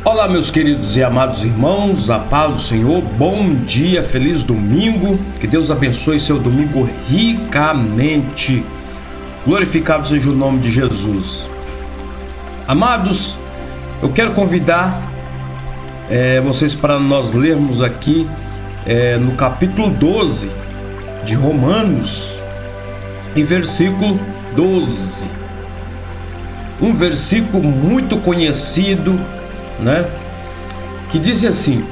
Olá, meus queridos e amados irmãos, a paz do Senhor, bom dia, feliz domingo, que Deus abençoe seu domingo ricamente, glorificado seja o nome de Jesus. Amados, eu quero convidar vocês para nós lermos aqui no capítulo 12 de Romanos, em versículo 12, um versículo muito conhecido, que diz assim: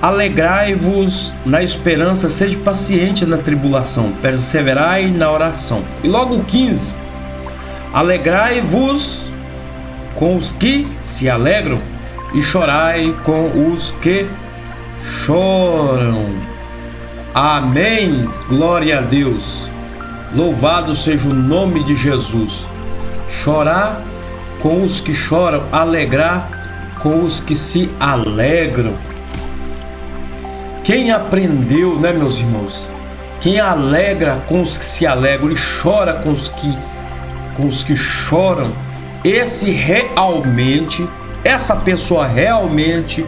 alegrai-vos na esperança, sede paciente na tribulação, perseverai na oração. E logo o 15: alegrai-vos com os que se alegram e chorai com os que choram. Amém, glória a Deus, louvado seja o nome de Jesus. Chorar com os que choram, alegrar com os que se alegram. Quem aprendeu, meus irmãos? Quem alegra com os que se alegram e chora com os que choram, essa pessoa realmente,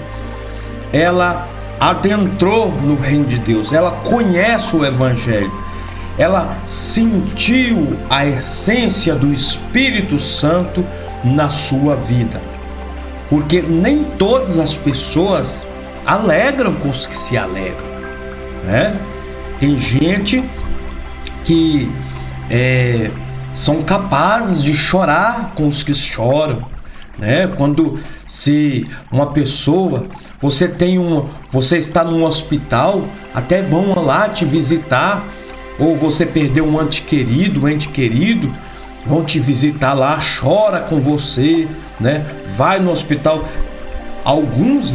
ela adentrou no reino de Deus, ela conhece o Evangelho, ela sentiu a essência do Espírito Santo na sua vida. Porque nem todas as pessoas alegram com os que se alegram, Tem gente que são capazes de chorar com os que choram, Quando se uma pessoa, você está num hospital, até vão lá te visitar, ou você perdeu um ente querido, vão te visitar lá, chora com você, vai no hospital. Alguns,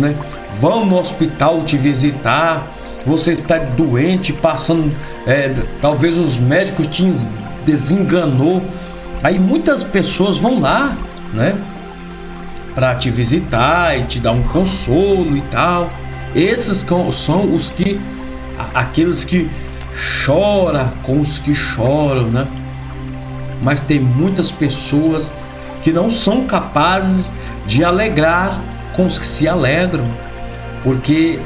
vão no hospital te visitar. Você está doente, passando, talvez os médicos te desenganou. Aí muitas pessoas vão lá, para te visitar e te dar um consolo e tal. Esses são aqueles que choram com os que choram, Mas tem muitas pessoas que não são capazes de alegrar com os que se alegram, porque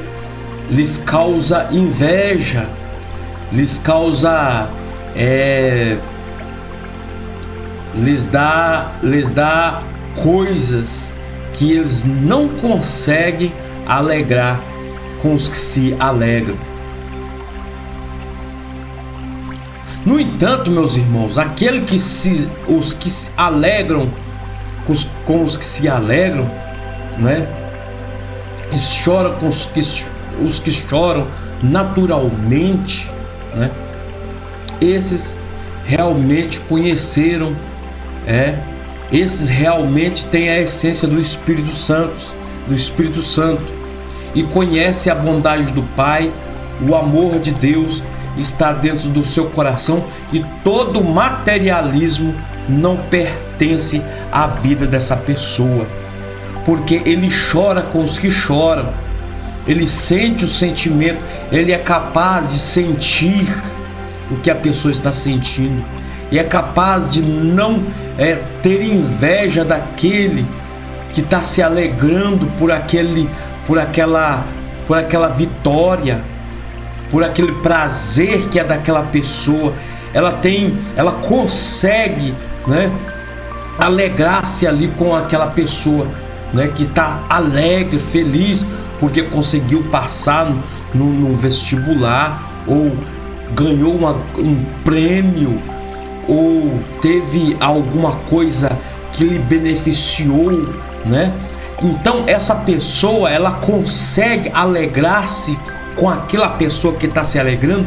lhes causa inveja, lhes dá coisas que eles não conseguem alegrar com os que se alegram. No entanto, meus irmãos, os que se alegram com os que se alegram, e choram com os que choram naturalmente, esses realmente conheceram, esses realmente têm a essência do Espírito Santo, e conhece a bondade do Pai, o amor de Deus está dentro do seu coração, e todo materialismo não pertence à vida dessa pessoa, porque ele chora com os que choram, ele sente o sentimento, ele é capaz de sentir o que a pessoa está sentindo, e é capaz de não ter inveja daquele que está se alegrando por aquela vitória, por aquele prazer que é daquela pessoa. Ela consegue, alegrar-se ali com aquela pessoa, que está alegre, feliz, porque conseguiu passar no vestibular, ou ganhou um prêmio, ou teve alguma coisa que lhe beneficiou, Então essa pessoa, ela consegue alegrar-se com aquela pessoa que está se alegrando,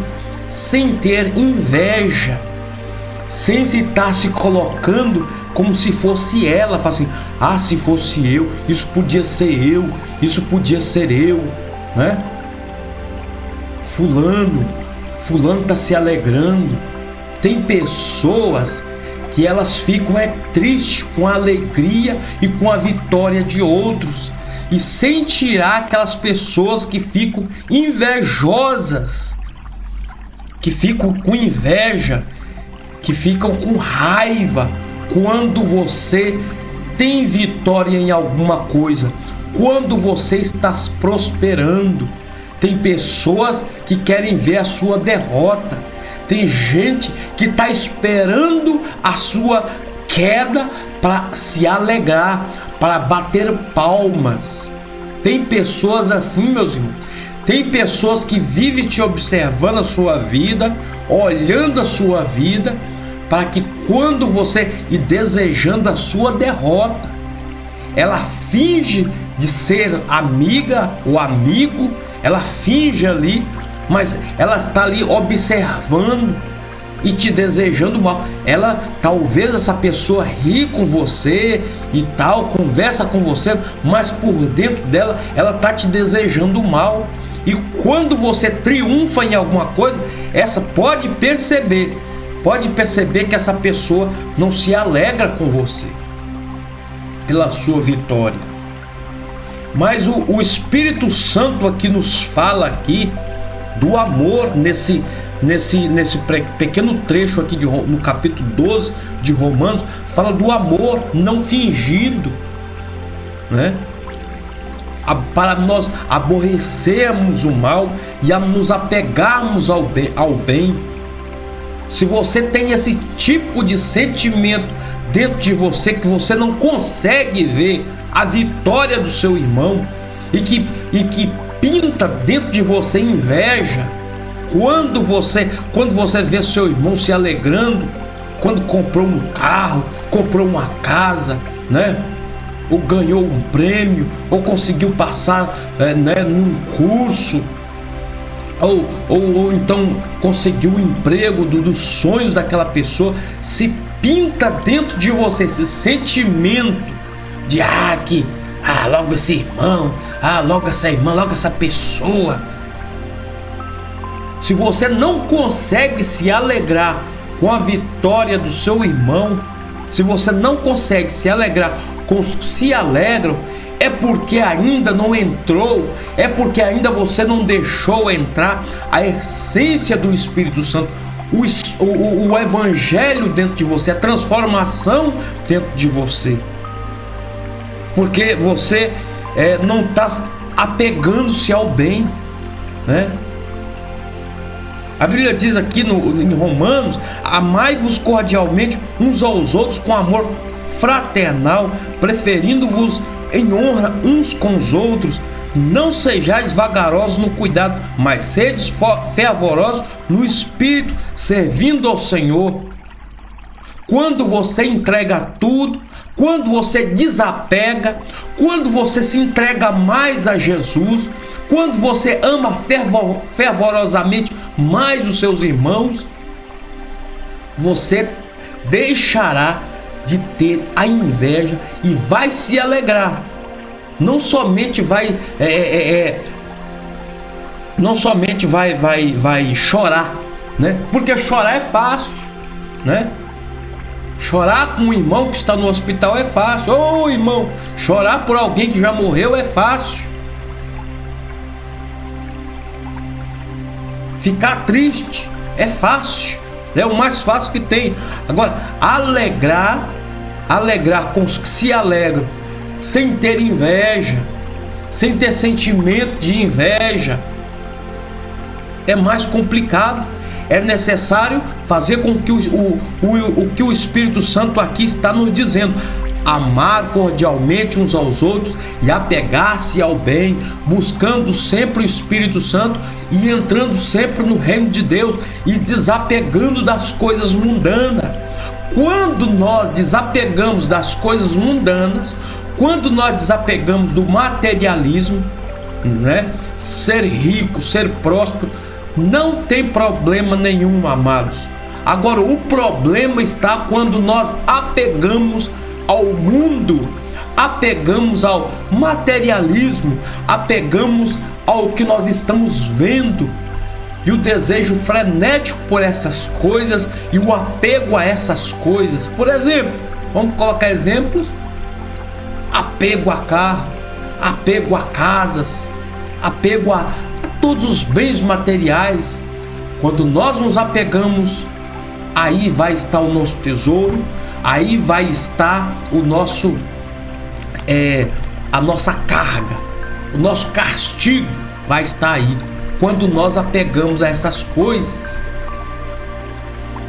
sem ter inveja, sem se estar se colocando como se fosse ela. Fala assim: se fosse eu, isso podia ser eu, fulano está se alegrando. Tem pessoas que elas ficam tristes com a alegria e com a vitória de outros, e sem tirar aquelas pessoas que ficam invejosas, que ficam com inveja, que ficam com raiva quando você tem vitória em alguma coisa, quando você está prosperando. Tem pessoas que querem ver a sua derrota. Tem gente que está esperando a sua queda para se alegrar, para bater palmas. Tem pessoas assim, meus irmãos. Tem pessoas que vivem te observando a sua vida, olhando a sua vida, para que quando você e desejando a sua derrota, ela finge de ser amiga ou amigo, ela finge ali, mas ela está ali observando e te desejando mal. Ela, talvez essa pessoa ri com você e tal, conversa com você, mas por dentro dela, ela está te desejando mal. E quando você triunfa em alguma coisa, essa pode perceber que essa pessoa não se alegra com você pela sua vitória. Mas o Espírito Santo aqui nos fala aqui do amor nesse pequeno trecho aqui no capítulo 12 de Romanos, fala do amor não fingido, né? Para nós aborrecermos o mal e a nos apegarmos ao bem. Se você tem esse tipo de sentimento dentro de você, que você não consegue ver a vitória do seu irmão e que pinta dentro de você inveja, quando você vê seu irmão se alegrando, quando comprou um carro, comprou uma casa, né? Ou ganhou um prêmio, ou conseguiu passar num curso, ou então conseguiu um emprego dos sonhos daquela pessoa, se pinta dentro de você esse sentimento de logo esse irmão, logo essa irmã, logo essa pessoa. Se você não consegue se alegrar com a vitória do seu irmão, se você não consegue se alegrar com os que se alegram, é porque ainda não entrou, é porque ainda você não deixou entrar a essência do Espírito Santo, o Evangelho dentro de você, a transformação dentro de você. Porque você não está apegando-se ao bem, né? A Bíblia diz aqui em Romanos: amai-vos cordialmente uns aos outros com amor fraternal, preferindo-vos em honra uns com os outros. Não sejais vagarosos no cuidado, mas sedes fervorosos no espírito, servindo ao Senhor. Quando você entrega tudo, quando você desapega, quando você se entrega mais a Jesus, quando você ama fervorosamente mais os seus irmãos, você deixará de ter a inveja e vai se alegrar. Não somente vai chorar, né? Porque chorar é fácil, né? Chorar com um irmão que está no hospital é fácil. Ô irmão, chorar por alguém que já morreu é fácil. Ficar triste é fácil, é o mais fácil que tem. Agora, alegrar com os que se alegram, sem ter inveja, sem ter sentimento de inveja, é mais complicado. É necessário fazer com que o que o Espírito Santo aqui está nos dizendo: amar cordialmente uns aos outros e apegar-se ao bem, buscando sempre o Espírito Santo e entrando sempre no reino de Deus e desapegando das coisas mundanas. Quando nós desapegamos das coisas mundanas, quando nós desapegamos do materialismo, né? Ser rico, ser próspero, não tem problema nenhum, amados. Agora, o problema está quando nós apegamos ao mundo, apegamos ao materialismo, apegamos ao que nós estamos vendo, e o desejo frenético por essas coisas e o apego a essas coisas. Por exemplo, vamos colocar exemplos: apego a carro, apego a casas, apego a todos os bens materiais. Quando nós nos apegamos, aí vai estar o nosso tesouro, aí vai estar o nosso a nossa carga, o nosso castigo vai estar aí quando nós apegamos a essas coisas.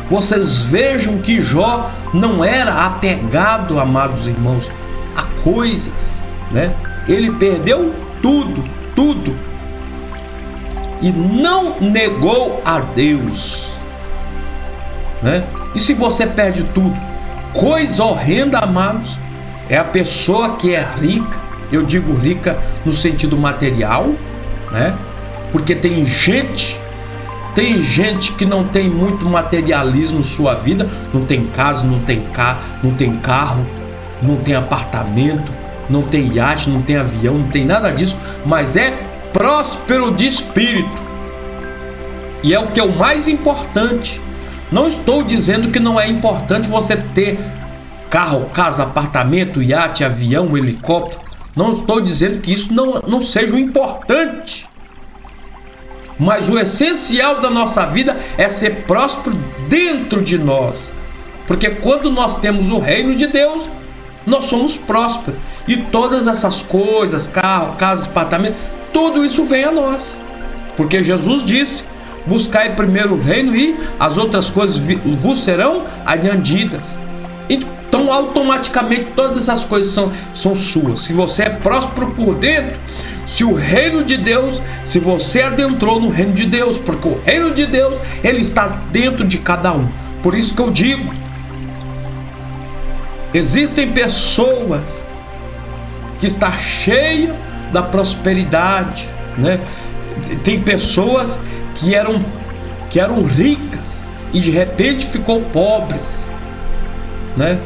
Vocês vejam que Jó não era apegado, amados irmãos, a coisas, né? Ele perdeu tudo, tudo, e não negou a Deus, né? E se você perde tudo, coisa horrenda, amados, é a pessoa que é rica. Eu digo rica no sentido material, né? Porque tem gente que não tem muito materialismo em sua vida, não tem casa, não tem carro, não tem apartamento, não tem iate, não tem avião, não tem nada disso, mas é próspero de espírito. E é o que é o mais importante. Não estou dizendo que não é importante você ter carro, casa, apartamento, iate, avião, helicóptero. Não estou dizendo que isso não seja o importante. Mas o essencial da nossa vida é ser próspero dentro de nós. Porque quando nós temos o reino de Deus, nós somos prósperos. E todas essas coisas, carro, casa, apartamento, tudo isso vem a nós. Porque Jesus disse: buscai primeiro o reino e as outras coisas vos serão añadidas. Então automaticamente todas essas coisas são suas. Se você é próspero por dentro, se o reino de Deus, se você adentrou no reino de Deus, porque o reino de Deus, ele está dentro de cada um. Por isso que eu digo, existem pessoas que estão cheias da prosperidade, né? Tem pessoas que eram ricas e de repente ficou pobres, né?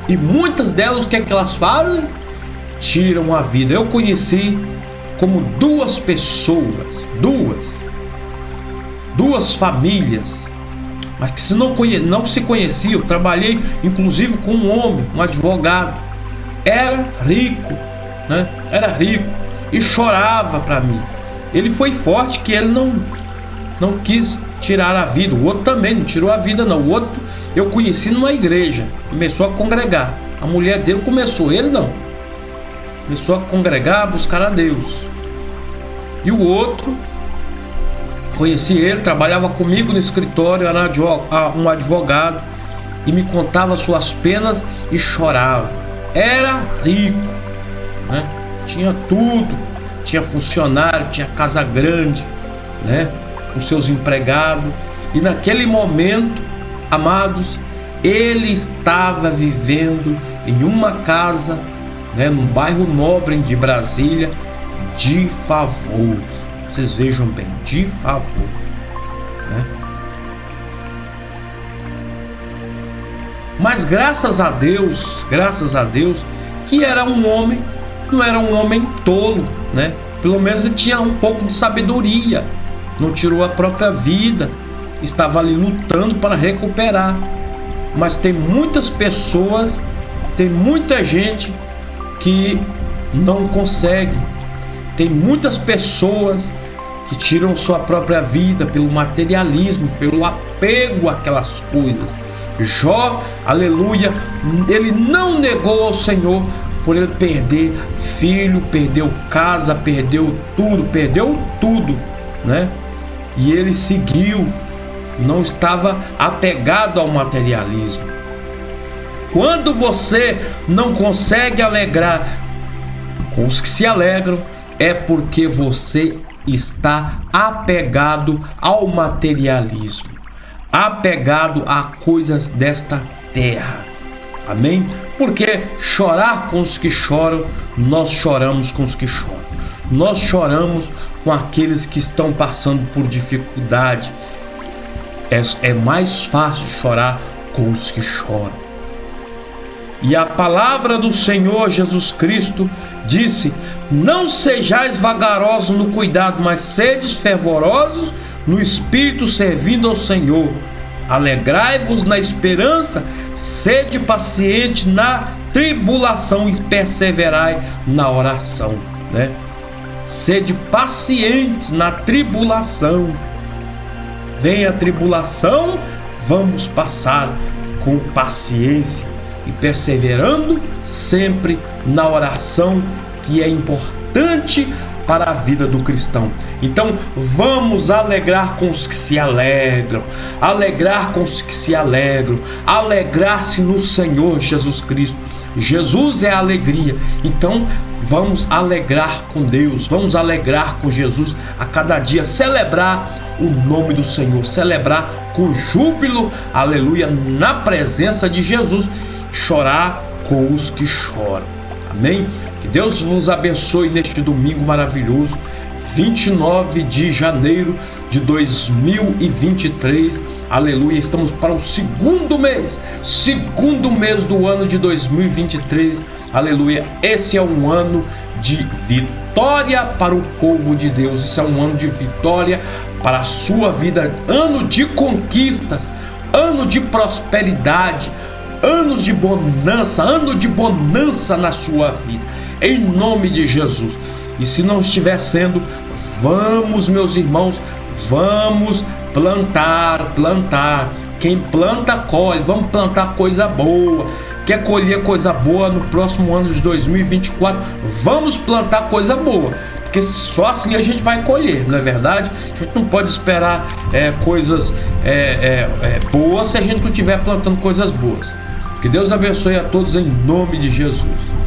E muitas delas, o que é que elas fazem? Tiram a vida. Eu conheci como duas pessoas, duas famílias, mas que não se conheciam. Eu trabalhei inclusive com um homem, um advogado, era rico, né? Era rico e chorava para mim. Ele foi forte que ele não quis tirar a vida. O outro também não tirou a vida não. O outro eu conheci numa igreja, começou a congregar. A mulher dele começou, ele não. Começou a congregar, a buscar a Deus. E o outro, conheci ele, trabalhava comigo no escritório, era um advogado, e me contava suas penas e chorava. Era rico, né? Tinha tudo, tinha funcionário, tinha casa grande, né? Com seus empregados. E naquele momento, amados, ele estava vivendo em uma casa, né, num bairro nobre de Brasília, de favor. Vocês vejam bem, de favor, né? Mas graças a Deus, que era um homem, não era um homem tolo, né? Pelo menos ele tinha um pouco de sabedoria, não tirou a própria vida, estava ali lutando para recuperar. Mas tem muitas pessoas, tem muita gente que não consegue. Tem muitas pessoas que tiram sua própria vida pelo materialismo, pelo apego àquelas coisas. Jó, aleluia, ele não negou ao Senhor por ele perder filho, perdeu casa, perdeu tudo, né? E ele seguiu, não estava apegado ao materialismo. Quando você não consegue alegrar com os que se alegram, é porque você está apegado ao materialismo, apegado a coisas desta terra. Amém? Porque chorar com os que choram, nós choramos com os que choram. Nós choramos com aqueles que estão passando por dificuldade. É mais fácil chorar com os que choram. E a palavra do Senhor Jesus Cristo disse: não sejais vagarosos no cuidado, mas sedes fervorosos no espírito, servindo ao Senhor. Alegrai-vos na esperança, sede paciente na tribulação e perseverai na oração, né? Sede pacientes na tribulação. Vem a tribulação, vamos passar com paciência. e perseverando sempre na oração, que é importante para a vida do cristão. Então vamos alegrar com os que se alegram, alegrar com os que se alegram, alegrar-se no Senhor Jesus Cristo. Jesus é a alegria, então vamos alegrar com Deus, vamos alegrar com Jesus a cada dia, celebrar o nome do Senhor, celebrar com júbilo, aleluia, na presença de Jesus, chorar com os que choram. Amém? Que Deus vos abençoe neste domingo maravilhoso, 29 de janeiro de 2023. Aleluia, estamos para o segundo mês do ano de 2023. Aleluia, esse é um ano de vitória para o povo de Deus. Esse é um ano de vitória para a sua vida, ano de conquistas, ano de prosperidade, anos de bonança, ano de bonança na sua vida, em nome de Jesus. E se não estiver sendo, vamos, meus irmãos, vamos plantar. Quem planta, colhe. Vamos plantar coisa boa. Quer colher coisa boa no próximo ano de 2024? Vamos plantar coisa boa, porque só assim a gente vai colher, não é verdade? A gente não pode esperar coisas boas se a gente não estiver plantando coisas boas. Que Deus abençoe a todos em nome de Jesus.